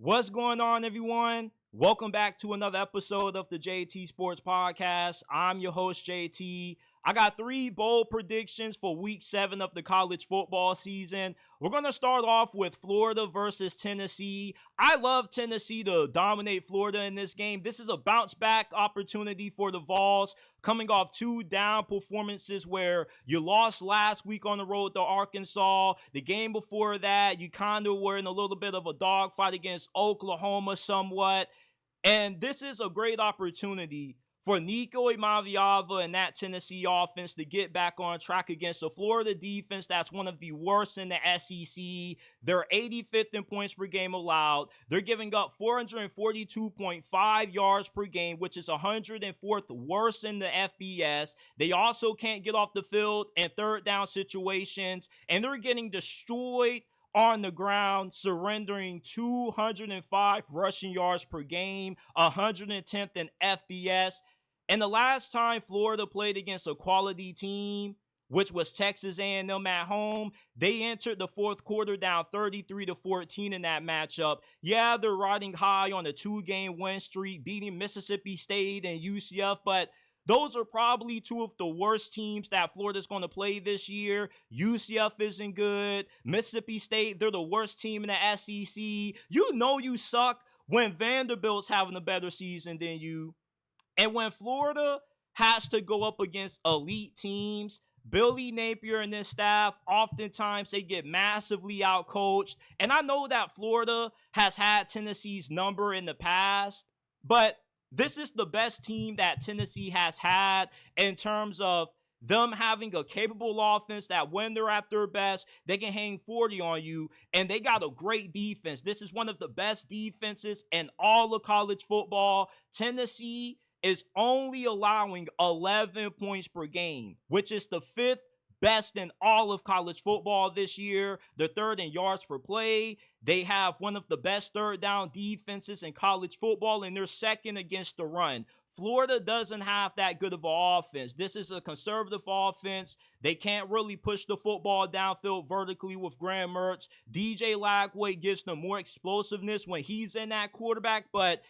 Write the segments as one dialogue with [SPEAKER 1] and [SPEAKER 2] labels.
[SPEAKER 1] What's going on, everyone? Welcome back to another episode of the JT Sports Podcast. I'm your host, JT. I got three bold predictions for week 7 of the college football season. We're going to start off with Florida versus Tennessee. I love Tennessee to dominate Florida in this game. This is a bounce back opportunity for the Vols, coming off 2 down performances where you lost last week on the road to Arkansas. The game before that, you kind of were in a little bit of a dogfight against Oklahoma somewhat. And this is a great opportunity for Nico Imaviava and that Tennessee offense to get back on track against a Florida defense that's one of the worst in the SEC. They're 85th in points per game allowed. They're giving up 442.5 yards per game, which is 104th worst in the FBS. They also can't get off the field in third down situations, and they're getting destroyed on the ground, surrendering 205 rushing yards per game, 110th in FBS. And the last time Florida played against a quality team, which was Texas A&M at home, they entered the fourth quarter down 33-14 in that matchup. Yeah, they're riding high on a 2-game win streak, beating Mississippi State and UCF, but those are probably 2 of the worst teams that Florida's going to play this year. UCF isn't good. Mississippi State, they're the worst team in the SEC. You know you suck when Vanderbilt's having a better season than you. And when Florida has to go up against elite teams, Billy Napier and his staff, oftentimes they get massively outcoached. And I know that Florida has had Tennessee's number in the past, but this is the best team that Tennessee has had in terms of them having a capable offense that when they're at their best, they can hang 40 on you, and they got a great defense. This is one of the best defenses in all of college football. Tennessee is only allowing 11 points per game, which is the 5th best in all of college football this year. They're 3rd in yards per play. They have one of the best third down defenses in college football, and they're 2nd against the run. Florida doesn't have that good of an offense. This is a conservative offense. They can't really push the football downfield vertically with Graham Mertz. DJ Lagway gives them more explosiveness when he's in that quarterback, but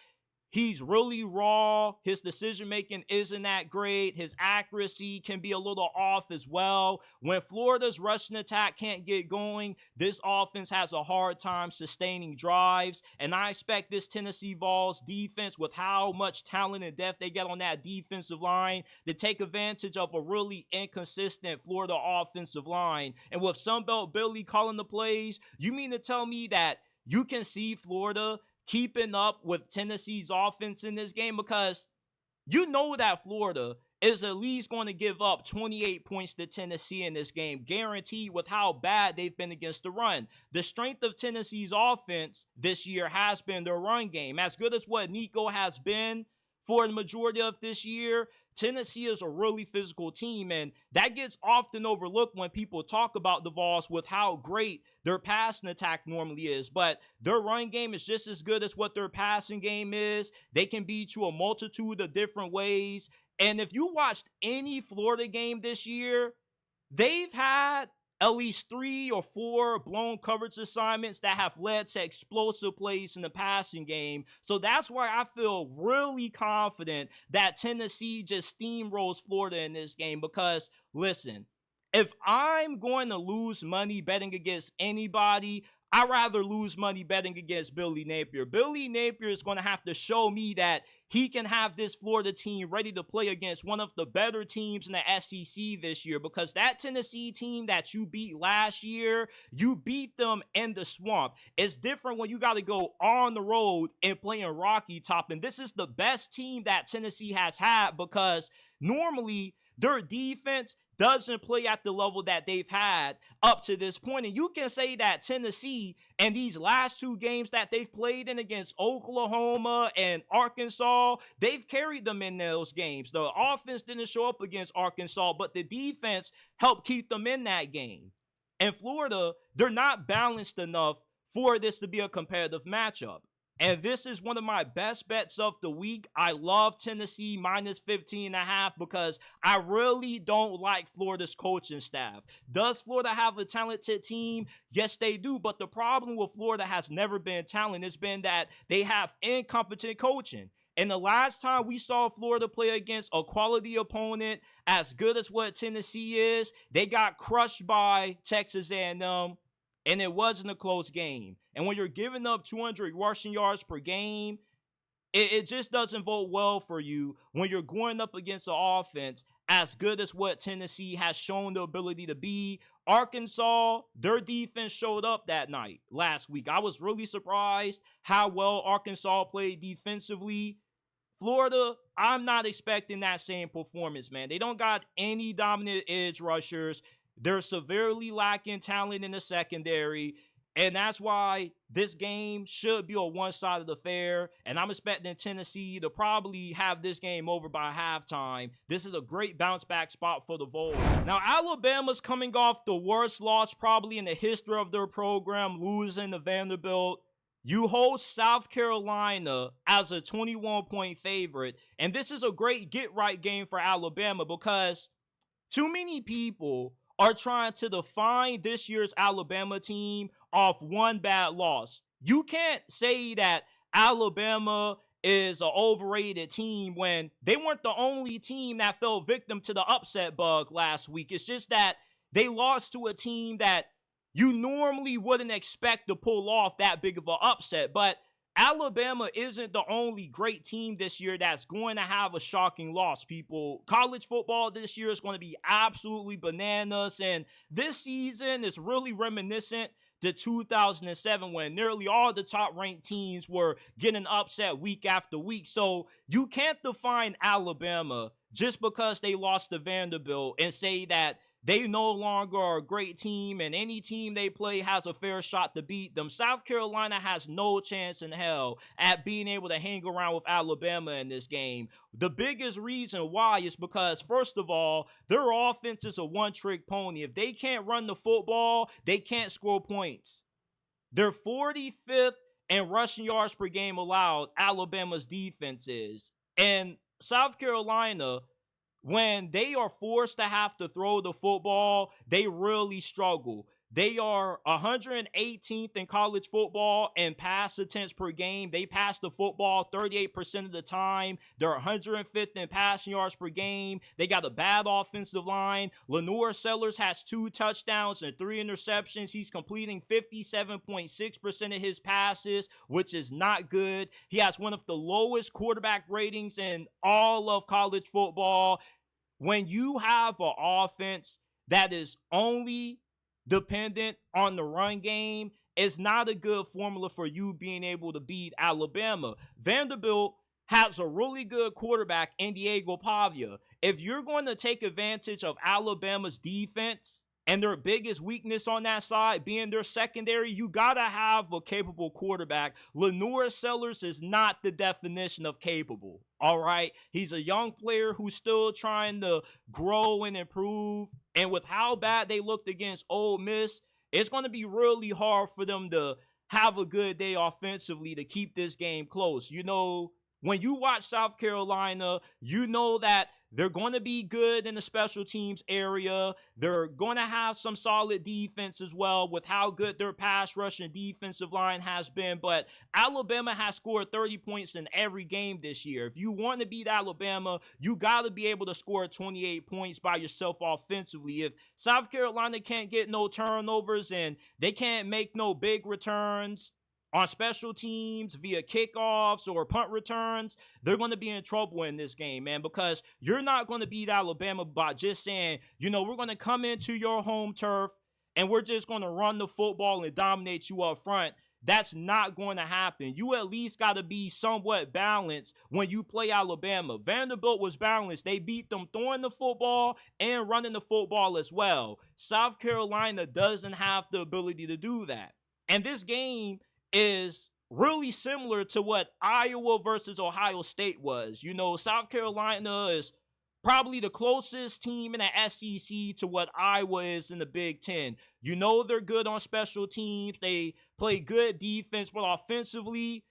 [SPEAKER 1] he's really raw. His decision-making isn't that great. His accuracy can be a little off as well. When Florida's rushing attack can't get going, this offense has a hard time sustaining drives. And I expect this Tennessee Vols defense, with how much talent and depth they get on that defensive line, to take advantage of a really inconsistent Florida offensive line. And with Sunbelt Billy calling the plays, you mean to tell me that you can see Florida keeping up with Tennessee's offense in this game? Because you know that Florida is at least going to give up 28 points to Tennessee in this game, guaranteed, with how bad they've been against the run. The strength of Tennessee's offense this year has been their run game. As good as what Nico has been for the majority of this year, Tennessee is a really physical team, and that gets often overlooked when people talk about the Vols with how great their passing attack normally is. But their run game is just as good as what their passing game is. They can beat you a multitude of different ways. And if you watched any Florida game this year, they've had at least 3 or 4 blown coverage assignments that have led to explosive plays in the passing game. So that's why I feel really confident that Tennessee just steamrolls Florida in this game. Because, listen, if I'm going to lose money betting against anybody, I'd rather lose money betting against Billy Napier. Billy Napier is going to have to show me that he can have this Florida team ready to play against one of the better teams in the SEC this year, because that Tennessee team that you beat last year, you beat them in the swamp. It's different when you got to go on the road and play in Rocky Top, and this is the best team that Tennessee has had, because normally their defense doesn't play at the level that they've had up to this point. And you can say that Tennessee, and these last 2 games that they've played in against Oklahoma and Arkansas, they've carried them in those games. The offense didn't show up against Arkansas, but the defense helped keep them in that game. And Florida, they're not balanced enough for this to be a competitive matchup. And this is one of my best bets of the week. I love Tennessee minus 15.5 because I really don't like Florida's coaching staff. Does Florida have a talented team? Yes, they do. But the problem with Florida has never been talent. It's been that they have incompetent coaching. And the last time we saw Florida play against a quality opponent as good as what Tennessee is, they got crushed by Texas A&M. And it wasn't a close game. And when you're giving up 200 rushing yards per game, it just doesn't vote well for you when you're going up against an offense as good as what Tennessee has shown the ability to be. Arkansas, their defense showed up that night last week. I was really surprised how well Arkansas played defensively. Florida, I'm not expecting that same performance, man. They don't got any dominant edge rushers. They're severely lacking talent in the secondary, and that's why this game should be a one-sided affair, and I'm expecting Tennessee to probably have this game over by halftime. This is a great bounce-back spot for the Vols. Now, Alabama's coming off the worst loss probably in the history of their program, losing to Vanderbilt. You host South Carolina as a 21-point favorite, and this is a great get-right game for Alabama because too many people are trying to define this year's Alabama team off one bad loss. You can't say that Alabama is an overrated team when they weren't the only team that fell victim to the upset bug last week. It's just that they lost to a team that you normally wouldn't expect to pull off that big of an upset. But Alabama isn't the only great team this year that's going to have a shocking loss, people. College football this year is going to be absolutely bananas, and this season is really reminiscent to 2007 when nearly all the top-ranked teams were getting upset week after week. So you can't define Alabama just because they lost to Vanderbilt and say that they no longer are a great team and any team they play has a fair shot to beat them. South Carolina has no chance in hell at being able to hang around with Alabama in this game. The biggest reason why is because, first of all, their offense is a one-trick pony. If they can't run the football, they can't score points. They're 45th in rushing yards per game allowed, Alabama's defense is. And South Carolina, when they are forced to have to throw the football, they really struggle. They are 118th in college football in pass attempts per game. They pass the football 38% of the time. They're 105th in passing yards per game. They got a bad offensive line. Lenore Sellers has 2 touchdowns and 3 interceptions. He's completing 57.6% of his passes, which is not good. He has one of the lowest quarterback ratings in all of college football. When you have an offense that is only dependent on the run game, it's not a good formula for you being able to beat Alabama. Vanderbilt has a really good quarterback in Diego Pavia. If you're going to take advantage of Alabama's defense and their biggest weakness on that side being their secondary, you gotta have a capable quarterback. Lenore Sellers is not the definition of capable, all right? He's a young player who's still trying to grow and improve. And with how bad they looked against Ole Miss, it's going to be really hard for them to have a good day offensively to keep this game close. You know, when you watch South Carolina, you know that they're going to be good in the special teams area. They're going to have some solid defense as well with how good their pass rush and defensive line has been. But Alabama has scored 30 points in every game this year. If you want to beat Alabama, you got to be able to score 28 points by yourself offensively. If South Carolina can't get no turnovers and they can't make no big returns on special teams via kickoffs or punt returns, they're going to be in trouble in this game, man, because you're not going to beat Alabama by just saying, you know, we're going to come into your home turf and we're just going to run the football and dominate you up front. That's not going to happen. You at least got to be somewhat balanced when you play Alabama. Vanderbilt was balanced. They beat them throwing the football and running the football as well. South Carolina doesn't have the ability to do that. And this game is really similar to what Iowa versus Ohio State was. You know, South Carolina is probably the closest team in the SEC to what Iowa is in the Big Ten. You know they're good on special teams. They play good defense, but offensively,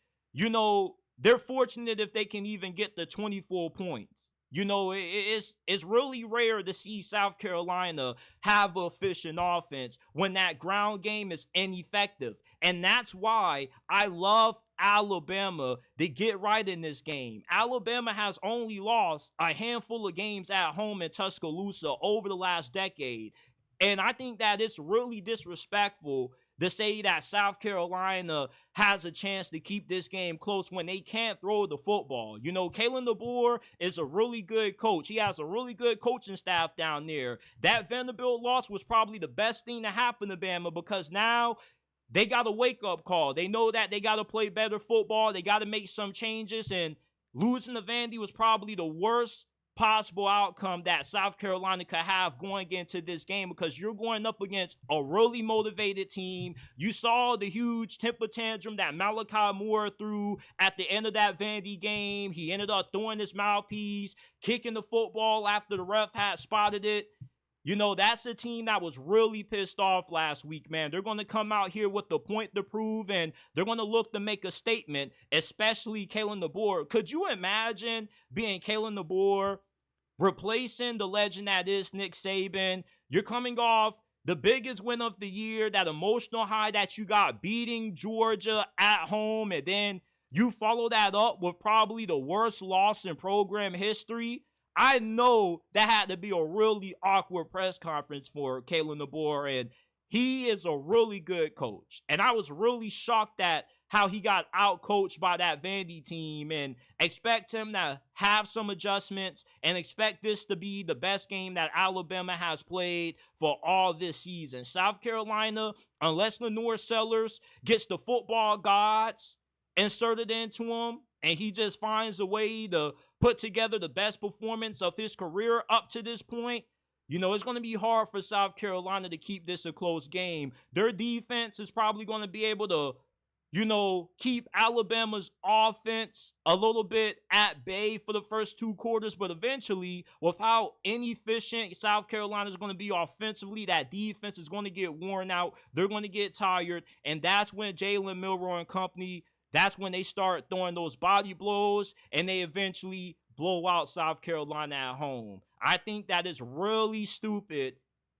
[SPEAKER 1] they're fortunate if they can even get the 24 points. It's really rare to see South Carolina have an efficient offense when that ground game is ineffective. And that's why I love Alabama to get right in this game. Alabama has only lost a handful of games at home in Tuscaloosa over the last decade. And I think that it's really disrespectful to say that South Carolina has a chance to keep this game close when they can't throw the football. Kalen DeBoer is a really good coach. He has a really good coaching staff down there. That Vanderbilt loss was probably the best thing to happen to Bama because now they got a wake-up call. They know that they got to play better football. They got to make some changes, and losing to Vandy was probably the worst possible outcome that South Carolina could have going into this game because you're going up against a really motivated team. You saw the huge temper tantrum that Malachi Moore threw at the end of that Vandy game. He ended up throwing his mouthpiece, kicking the football after the ref had spotted it. That's a team that was really pissed off last week, man. They're going to come out here with the point to prove, and they're going to look to make a statement, especially Kalen DeBoer. Could you imagine being Kalen DeBoer, replacing the legend that is Nick Saban? You're coming off the biggest win of the year, that emotional high that you got beating Georgia at home, and then you follow that up with probably the worst loss in program history. I know that had to be a really awkward press conference for Kalen DeBoer, and he is a really good coach. And I was really shocked at how he got out-coached by that Vandy team, and expect him to have some adjustments and expect this to be the best game that Alabama has played for all this season. South Carolina, unless Lenore Sellers gets the football gods inserted into him, and he just finds a way to put together the best performance of his career up to this point, it's going to be hard for South Carolina to keep this a close game. Their defense is probably going to be able to, keep Alabama's offense a little bit at bay for the first two quarters, but eventually, with how inefficient South Carolina is going to be offensively, that defense is going to get worn out. They're going to get tired, and that's when Jalen Milroe and company, that's when they start throwing those body blows, and they eventually blow out South Carolina at home. I think that is really stupid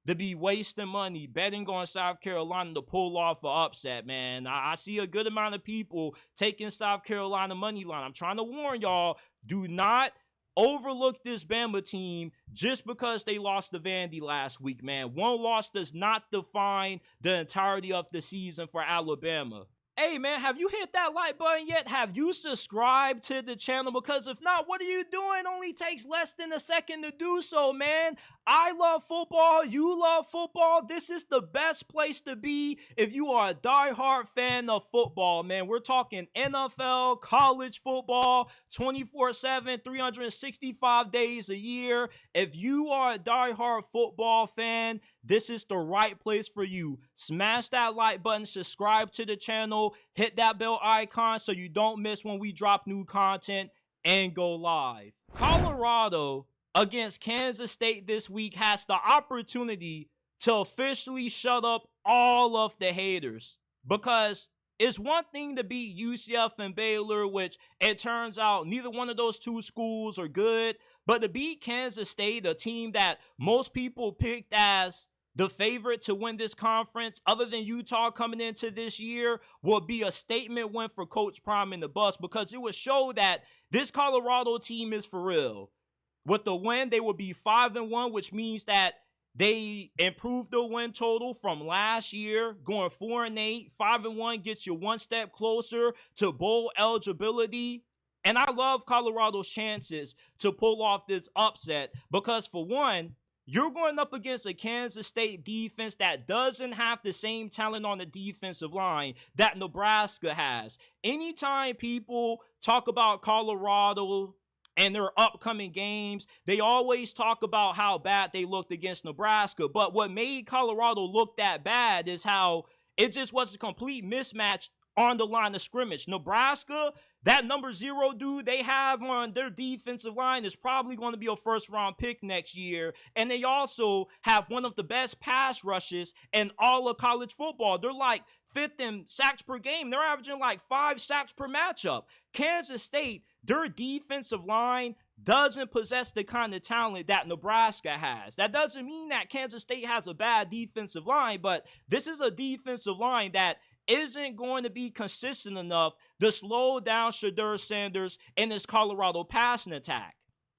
[SPEAKER 1] to be wasting money betting on South Carolina to pull off an upset, man. I see a good amount of people taking South Carolina money line. I'm trying to warn y'all, do not overlook this Bama team just because they lost to Vandy last week, man. One loss does not define the entirety of the season for Alabama. Hey, man, have you hit that like button yet? Have you subscribed to the channel? Because if not, what are you doing? Only takes less than a second to do so, man. I love football. You love football. This is the best place to be if you are a diehard fan of football, man. We're talking NFL, college football, 24/7, 365 days a year. If you are a diehard football fan, this is the right place for you. Smash that like button, subscribe to the channel, hit that bell icon so you don't miss when we drop new content, and go live. Colorado against Kansas State this week has the opportunity to officially shut up all of the haters, because it's one thing to beat UCF and Baylor, which it turns out neither one of those two schools are good, but to beat Kansas State, a team that most people picked as the favorite to win this conference, other than Utah coming into this year, will be a statement win for Coach Prime and the Bucs, because it would show that this Colorado team is for real. With the win, they will be 5-1, which means that they improved the win total from last year, going 4-8. 5-1 gets you one step closer to bowl eligibility. And I love Colorado's chances to pull off this upset because, for one, you're going up against a Kansas State defense that doesn't have the same talent on the defensive line that Nebraska has. Anytime people talk about Colorado and their upcoming games, they always talk about how bad they looked against Nebraska. But what made Colorado look that bad is how it just was a complete mismatch on the line of scrimmage. Nebraska, that number 0 dude they have on their defensive line is probably going to be a first-round pick next year. And they also have one of the best pass rushes in all of college football. They're like fifth in sacks per game. They're averaging like 5 sacks per matchup. Kansas State, their defensive line doesn't possess the kind of talent that Nebraska has. That doesn't mean that Kansas State has a bad defensive line, but this is a defensive line that isn't going to be consistent enough to slow down Shedeur Sanders and his Colorado passing attack.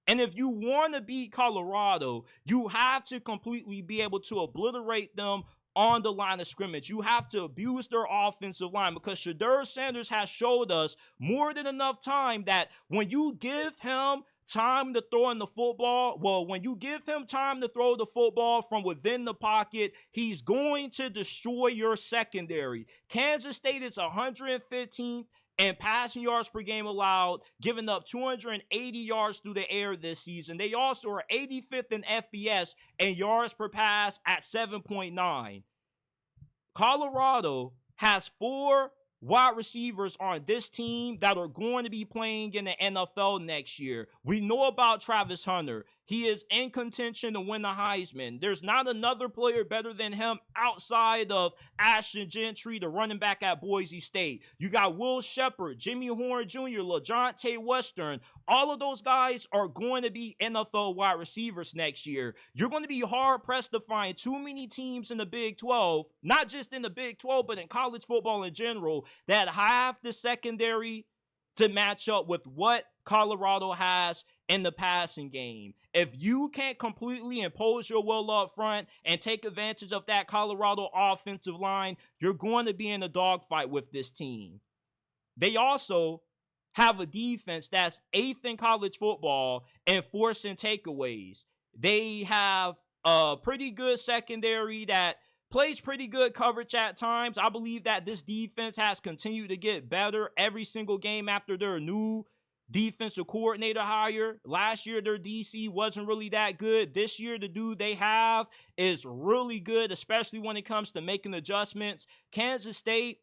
[SPEAKER 1] And if you want to beat Colorado, you have to completely be able to obliterate them on the line of scrimmage. You have to abuse their offensive line, because Shedeur Sanders has showed us more than enough time that when you give him time to throw in the football, when you give him time to throw the football from within the pocket, he's going to destroy your secondary. Kansas State is 115th in passing yards per game allowed, giving up 280 yards through the air this season. They also are 85th in FBS and yards per pass at 7.9. Colorado has 4 wide receivers on this team that are going to be playing in the NFL next year. We know about Travis Hunter. He is in contention to win the Heisman. There's not another player better than him outside of Ashton Gentry, the running back at Boise State. You got Will Shepard, Jimmy Horn Jr., LaJounte Western. All of those guys are going to be NFL wide receivers next year. You're going to be hard-pressed to find too many teams in the Big 12, not just in the Big 12, but in college football in general, that have the secondary to match up with what Colorado has in the passing game. If you can't completely impose your will up front and take advantage of that Colorado offensive line, you're going to be in a dogfight with this team. They also have a defense that's 8th in college football in forcing takeaways. They have a pretty good secondary that plays pretty good coverage at times. I believe that this defense has continued to get better every single game after their new defensive coordinator hire. Last year, their DC wasn't really that good. This year, the dude they have is really good, especially when it comes to making adjustments. Kansas State,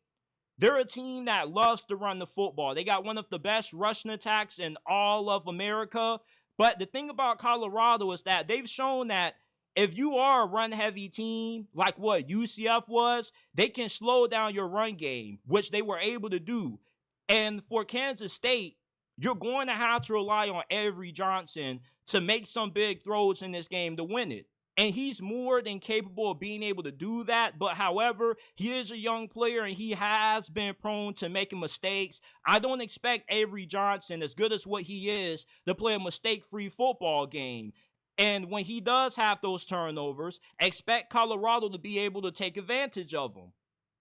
[SPEAKER 1] they're a team that loves to run the football. They got one of the best rushing attacks in all of America. But the thing about Colorado is that they've shown that if you are a run-heavy team, like what UCF was, they can slow down your run game, which they were able to do. And for Kansas State, you're going to have to rely on Avery Johnson to make some big throws in this game to win it. And he's more than capable of being able to do that. But however, he is a young player and he has been prone to making mistakes. I don't expect Avery Johnson, as good as what he is, to play a mistake-free football game. And when he does have those turnovers, expect Colorado to be able to take advantage of them.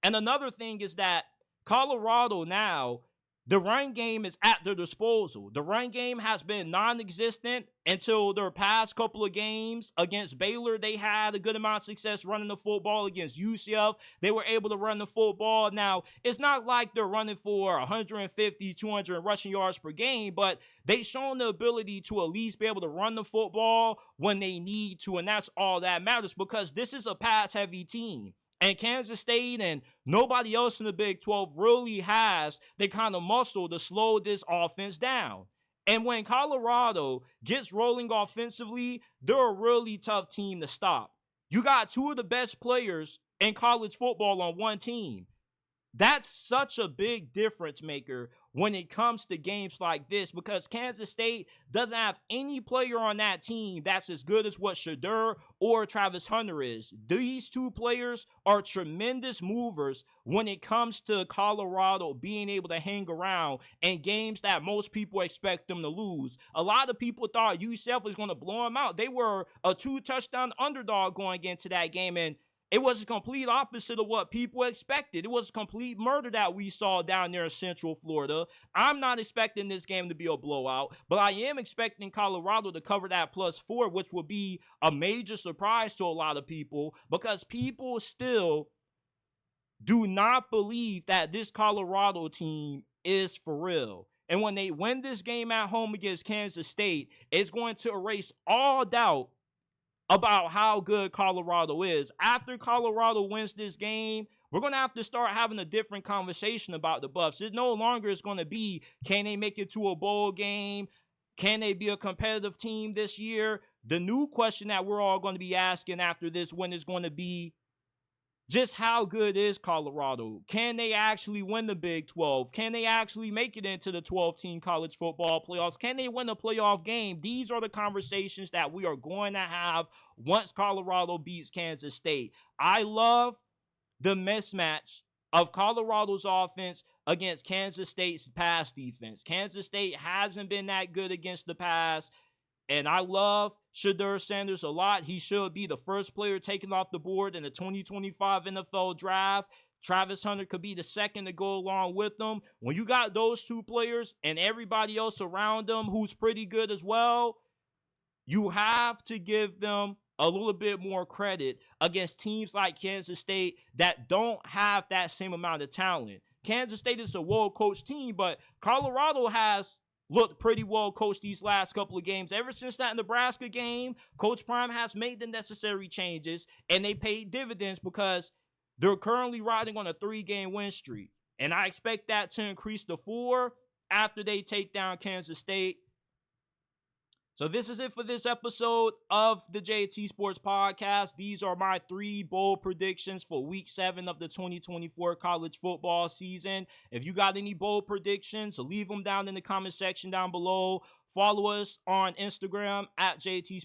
[SPEAKER 1] And another thing is that Colorado now, the run game is at their disposal. The run game has been non-existent until their past couple of games. Against Baylor, they had a good amount of success running the football. Against UCF, they were able to run the football. Now, it's not like they're running for 150, 200 rushing yards per game, but they've shown the ability to at least be able to run the football when they need to, and that's all that matters, because this is a pass-heavy team. And Kansas State and nobody else in the Big 12 really has the kind of muscle to slow this offense down. And when Colorado gets rolling offensively, they're a really tough team to stop. You got 2 of the best players in college football on one team. That's such a big difference maker when it comes to games like this, because Kansas State doesn't have any player on that team that's as good as what Shedeur or Travis Hunter is. These 2 players are tremendous movers when it comes to Colorado being able to hang around in games that most people expect them to lose. A lot of people thought UCF was going to blow them out. They were a 2-touchdown underdog going into that game, and it was a complete opposite of what people expected. It was a complete murder that we saw down there in Central Florida. I'm not expecting this game to be a blowout, but I am expecting Colorado to cover that +4, which will be a major surprise to a lot of people, because people still do not believe that this Colorado team is for real. And when they win this game at home against Kansas State, it's going to erase all doubt about how good Colorado is. After Colorado wins this game, we're going to have to start having a different conversation about the Buffs. It no longer is going to be, can they make it to a bowl game? Can they be a competitive team this year? The new question that we're all going to be asking after this win is going to be, just how good is Colorado? Can they actually win the Big 12? Can they actually make it into the 12-team college football playoffs? Can they win a playoff game? These are the conversations that we are going to have once Colorado beats Kansas State. I love the mismatch of Colorado's offense against Kansas State's pass defense. Kansas State hasn't been that good against the pass. And I love Shedeur Sanders a lot. He should be the first player taken off the board in the 2025 NFL draft. Travis Hunter could be the second to go along with them. When you got those two players and everybody else around them who's pretty good as well, you have to give them a little bit more credit against teams like Kansas State that don't have that same amount of talent. Kansas State is a well-coached team, but Colorado has looked pretty well coached these last couple of games. Ever since that Nebraska game, Coach Prime has made the necessary changes, and they paid dividends because they're currently riding on a 3-game win streak. And I expect that to increase to 4 after they take down Kansas State. So this is it for this episode of the JT Sports Podcast. These are my 3 bold predictions for Week 7 of the 2024 college football season. If you got any bold predictions, leave them down in the comment section down below. Follow us on Instagram at JT_,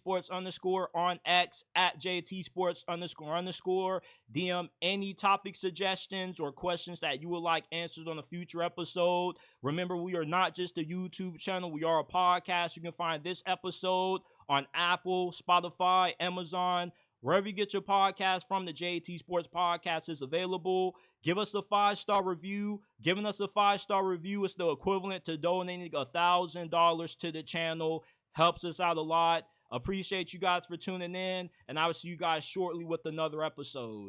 [SPEAKER 1] on X at JT__. DM any topic suggestions or questions that you would like answered on a future episode. Remember, we are not just a YouTube channel. We are a podcast. You can find this episode on Apple, Spotify, Amazon, wherever you get your podcast from. The JT Sports Podcast is available. Give us a 5-star review. Giving us a 5-star review is the equivalent to donating $1,000 to the channel. Helps us out a lot. Appreciate you guys for tuning in, and I will see you guys shortly with another episode.